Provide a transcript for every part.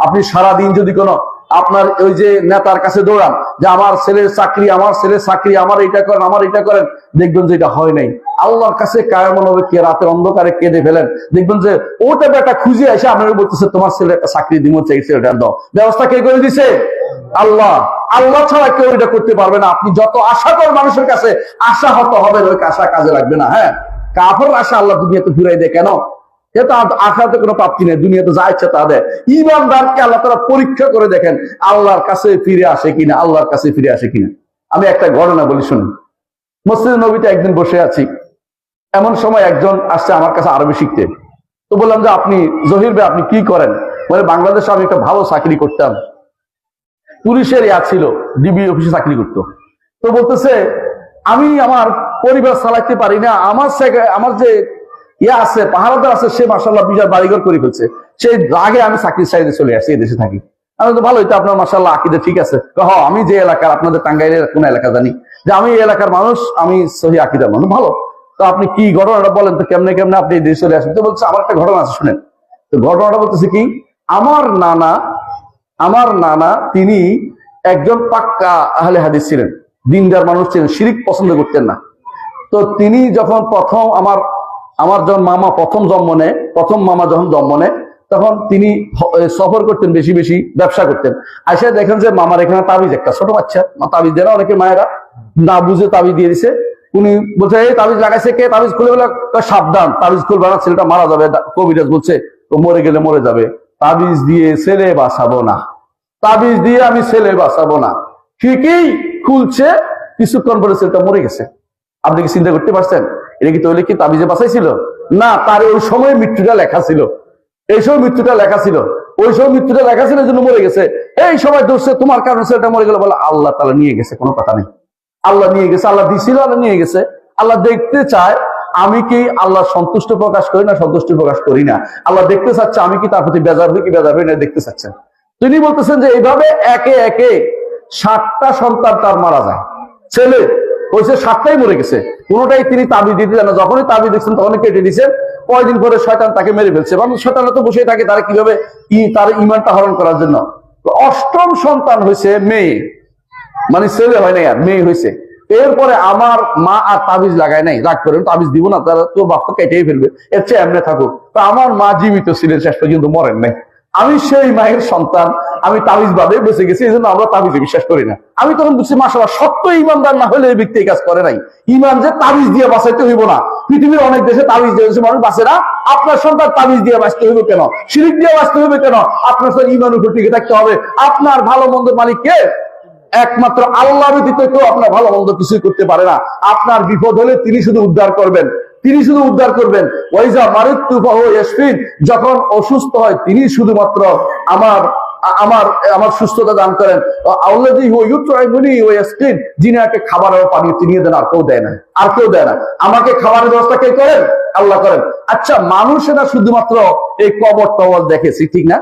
আপনি সারাদিন যদি কোনো আপনার ওই যে নেতার কাছে দৌড়ান যে আমার ছেলের চাকরি, আমার এটা করেন, আমার এটা করেন, দেখবেন যে এটা হয় নাই। আল্লাহর কাছে কায়মন হবে কে রাতের অন্ধকারে কেঁদে ফেলেন, দেখবেন যে ওটা একটা খুঁজে এসে আপনার বলতেছে তোমার ছেলে একটা চাকরি দিব, ছেলেটা দাও। ব্যবস্থা কে করে দিছে? আল্লাহ। আল্লাহ ছাড়া কেউ এটা করতে পারবে না। আপনি যত আশা করেন মানুষের কাছে, আশা হত হবেন, ওই আশা কাজে লাগবে না। হ্যাঁ, কাফের আশা আল্লাহ দুনিয়াতে ফিরাই দেয় কেন? আখেরাতে কোনো প্রাপ্তি নেই, দুনিয়াতে যা ইচ্ছা তা দেয়। ঈমানদারকে আল্লাহ তাআলা পরীক্ষা করে দেখেন আল্লাহর কাছে ফিরে আসে কিনা, আল্লাহর কাছে ফিরে আসে কিনা। আমি একটা ঘটনা বলি শুনুন। মসজিদ নবীতে একদিন বসে আছি, এমন সময় একজন আসছে আমার কাছে আরবি শিখতে। তো বললাম যে আপনি জহির ভাই আপনি কি করেন? বলে বাংলাদেশে আমি একটা ভালো চাকরি করতাম, পুলিশের ছিল, ডিবি অফিসে চাকরি করতো। তো বলতেছে আমি আমার পরিবার চালাইতে পারি না, আমার যে আছে পাহারাদার আছে, সে মাশাআল্লাহ বিশাল বাড়িঘর করে ফেলছে, সেই রাগে আমি চাকরির চাইতে চলে আসছি, এই দেশে থাকি। আমি তো ভালোই তো, আপনার মাশাআল্লাহ আকীদা ঠিক আছে। আমি যে এলাকার, আপনাদের টাঙ্গাইলের কোন এলাকা জানি, যে আমি এই এলাকার মানুষ, আমি সহি আকীদার মানুষ, ভালো। তো আপনি কি ঘটনাটা বলেন তো, কেমনে কেমনে আপনি এই দেশে চলে আসেন? তো বলছে আমার একটা ঘটনা আছে শুনেন। তো ঘটনাটা বলতেছে কি, আমার নানা তিনি একজন পাক্কা আহলে হাদিস ছিলেন, দিনদার মানুষ ছিলেন, শিরিক পছন্দ করতেন না। তো তিনি যখন প্রথম আমার যখন মামা প্রথম মামা যখন জন্ম নেয়, তখন তিনি সফর করতেন, বেশি বেশি ব্যবসা করতেন। আইসা দেখেন যে মামার এখানে তাবিজ, একটা ছোট বাচ্চা তাবিজ দেয় না, অনেকে মায়েরা না বুঝে তাবিজ দিয়ে দিছে। উনি বলছে এই তাবিজ লাগাইছে কে? তাবিজ খুলে বলে সাবধান, তাবিজ খুলবে না, ছেলেটা মারা যাবে, কবিরাজ বলছে, তো মরে গেলে মরে যাবে, তাবিজ দিয়ে ছেলে বাঁচাবো না, তাবিজ দিয়ে আমি ছেলে বাঁচাবো না। ঠিকই খুলছে, কিছুক্ষণ পরে ছেলেটা মরে গেছে। আপনি কি চিন্তা করতে পারছেন এটা কি তাহলে কি তাবিজে বাঁচাইছিল? না, তার ওই সময় মৃত্যুটা লেখা ছিল, এই সময় মৃত্যুটা লেখা ছিল, ওই সময় মৃত্যুটা লেখা ছিল, এই জন্য মরে গেছে। এই সময় ধরছে তোমার কারণে ছেলেটা মরে গেল, বলে আল্লাহ তাআলা নিয়ে গেছে, কোনো কথা নেই, আল্লাহ নিয়ে গেছে, আল্লাহ দিছিল, আল্লাহ নিয়ে গেছে। আল্লাহ দেখতে চায় আমি কি আল্লাহ সন্তুষ্ট প্রকাশ করি না সন্তুষ্ট প্রকাশ করি না। আল্লাহ দেখতে চাচ্ছে আমি কি তার প্রতি বেজার হই কি বেজার হই না, দেখতে চাচ্ছেন। তিনি বলতেছেন যে এইভাবে একে একে 7টা সন্তান তার মারা যায়, ছেলে হয়েছে 7টাই মরে গেছে, কোনোটাই তিনি তাবিজ দিতে না। যখনই তাবিজ দিচ্ছেন তখনই কেটে দিচ্ছেন। কয়দিন পরে শয়তান তাকে মেরে ফেলছে, কারণ শয়তানরা তো বসেই থাকে, তারা কিভাবে তার ঈমানটা হরণ করার জন্য। 8ম সন্তান হয়েছে মেয়ে, মানে ছেলে হয় নাই, আর মেয়ে হয়েছে। এরপরে আমার মা আর তাবিজ লাগায় নাই, রাগ করেন তাবিজ দিব না, তারা তোর বাপ তো কেটেই ফেলবে, এর চেয়ে এমনি থাকুক। তো আমার মা জীবিত ছিলেন, শেষ পর্যন্ত মরেন নাই। আমি সেই মায়ের সন্তান, আমি তাবিজ বাদে বেঁচে গেছি, এই জন্য আমরা তাবিজে বিশ্বাস করি না। আমি তখন বুঝছি মাশাআল্লাহ, সত্য ইমানদার না হলে এই ব্যক্তি এই কাজ করে নাই। ইমান যে তাবিজ দিয়ে বাঁচাইতে হইব না, পৃথিবীর অনেক দেশে তাবিজ দিয়েছে মানুষ বাঁচে না, আপনার সন্তান তাবিজ দিয়ে বাঁচতে হইব কেন? শিরিক দিয়ে বাঁচতে হইবে কেন? আপনার সঙ্গে ইমান উপর টিকে থাকতে হবে। আপনার ভালো মন্দের মালিক কে? একমাত্র আল্লাহ ব্যতীত কেউ আপনার ভালো মন্দ কিছুই করতে পারে না। আপনার বিপদ হলে তিনি শুধু উদ্ধার করবেন, তিনি শুধু উদ্ধার করবেন। ওয়াইজা মারিতু ফাহু ইয়াশফিন, যখন অসুস্থ হয় তিনি শুধুমাত্র আমার সুস্থতা দান করেন। আল্লাযী হুয়া ইউতঈমুনি ওয়া ইয়াসকিন, যিনি আমাকে খাবার ও পানি চিনিয়ে দেন, আর কেউ দেয় না, আর কেউ দেয় না। আমাকে খাবারের ব্যবস্থা কে করেন? আল্লাহ করেন। আচ্ছা, মানুষেরা শুধুমাত্র এই কবর টবর দেখেছি, ঠিক না?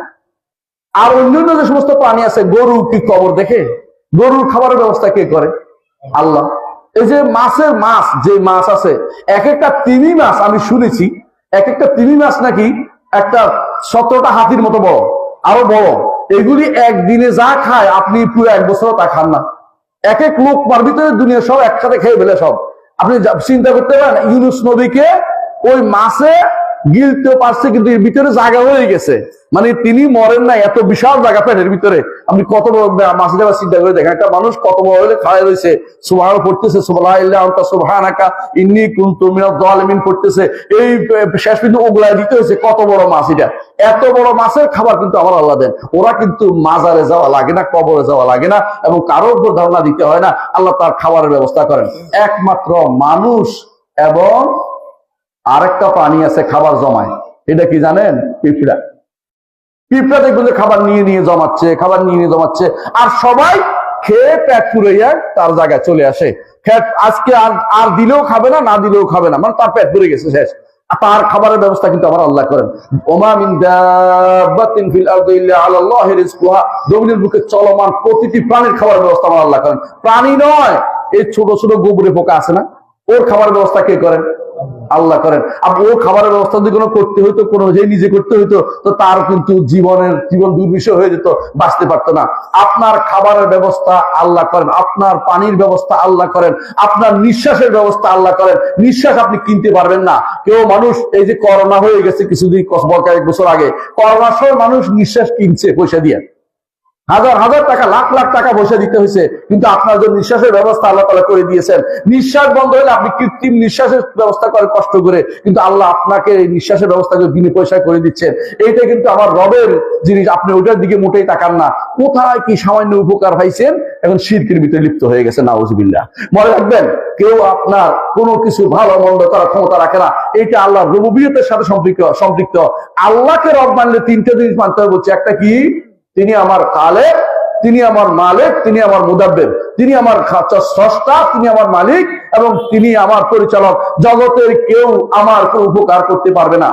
আর অন্যান্য যে সমস্ত প্রাণী আছে, গরু কি কবর দেখে? গরুর খাবারের ব্যবস্থা কে করে? আল্লাহ। এই যে যে মাছ আছে, এক একটা তিমি মাছ আমি শুনেছি, এক একটা তিমি মাছ নাকি একটা 17টা হাতির মতো বড়, আরো বড়। এগুলি একদিনে যা খায় আপনি পুরো 1 বছরও তা খান না। এক এক লোক মার ভিতরে দুনিয়া সব একসাথে খেয়ে ফেলে সব। আপনি চিন্তা করতে পারেন, ইউনূস নবীকে ওই মাছে গিলতে পারছে, কিন্তু এর ভিতরে জায়গা হয়ে গেছে, মানে তিনি মরেন না, এত বিশাল জায়গা পেটের ভিতরে। আপনি কত বড় মাছের ব্যাপার চিন্তা করে দেখেন, একটা মানুষ কত বড় হলে খাওয়া রয়েছে, সুবহান পড়তেছে, সুবহানাকা ইন্নী কুনতু মিনাজ জালিমিন পড়তেছে, এই শেষ কিন্তু ওগুলা দিতে হয়েছে। কত বড় মাছ এটা! এত বড় মাছের খাবার কিন্তু আমার আল্লাহ দেন। ওরা কিন্তু মাজারে যাওয়া লাগে না, কবরে যাওয়া লাগে না, এবং কারোর উপর ধারণা দিতে হয় না। আল্লাহ তার খাবারের ব্যবস্থা করেন। একমাত্র মানুষ এবং আরেকটা প্রাণী আছে খাবার জমায়, এটা কি জানেন? পিঁপড়া। পিঁপড়া দেখবেন যে খাবার নিয়ে নিয়ে জমাচ্ছে, আর সবাই খেয়ে পেট পুড়াইয়া তার জায়গায় চলে আসে। আজকে আর দিলেও খাবে না, না দিলেও খাবে না, মানে তার পেট পুড়ে গেছে, শেষ। তার খাবারের ব্যবস্থা কিন্তু আমার আল্লাহ করেন। ওমা মিন দাব্বাতিন ফিল আরদি ইল্লা আলাল্লাহি রিজকুহা, জমিনের বুকে চলমান প্রতিটি প্রাণীর খাবারের ব্যবস্থা আমার আল্লাহ করেন। প্রাণী নয়, এই ছোট ছোট গোবরে পোকা আছে না, ওর খাবারের ব্যবস্থা কে করেন? আল্লাহ করেন। আপনি ও খাবারের ব্যবস্থা যদি কোনো করতে হইতো, কোনো যে নিজে করতে হইতো, তো তার কিন্তু জীবন দুর্বিষহ হয়ে যেত, বাঁচতে পারতো না। আপনার খাবারের ব্যবস্থা আল্লাহ করেন, আপনার পানির ব্যবস্থা আল্লাহ করেন, আপনার নিঃশ্বাসের ব্যবস্থা আল্লাহ করেন। নিঃশ্বাস আপনি কিনতে পারবেন না। কেউ মানুষ, এই যে করোনা হয়ে গেছে কিছুদিন, কয়েক বছর আগে, করোনার সময় মানুষ নিঃশ্বাস কিনছে পয়সা দিয়ে, হাজার হাজার টাকা, লাখ লাখ টাকা পয়সা দিতে হয়েছে, কিন্তু আপনার জন্য নিঃশ্বাসের ব্যবস্থা আল্লাহ তাআলা করে দিয়েছেন। নিঃশ্বাস বন্ধ হলে আপনি কৃত্রিম নিঃশ্বাসের ব্যবস্থা করে কষ্ট করে, কিন্তু আল্লাহ আপনাকে এই নিঃশ্বাসের ব্যবস্থা করে বিনা পয়সায় করে দিচ্ছেন। এইটা কিন্তু আমার রবের জিনিস, আপনি ওইটার দিকে মোটেই তাকান না। কোথায় কি সামান্য উপকার পাইছেন, এখন শিরকের ভিতরে লিপ্ত হয়ে গেছে, নাউজুবিল্লাহ। মনে রাখবেন, কেউ আপনার কোনো কিছু ভালো মন্দ করার ক্ষমতা রাখে না। এইটা আল্লাহর রুবুবিয়তের সাথে সম্পৃক্ত। আল্লাহকে রব মানলে তিনটা জিনিস মানতে হবে বলছে। একটা কি? তিনি আমার খালেক, তিনি আমার মালিক, তিনি আমার মুদাব্বির। তিনি আমার স্রষ্টা, তিনি আমার মালিক, এবং তিনি আমার পরিচালক। জগতের কেউ আমার কোনো উপকার করতে পারবে না।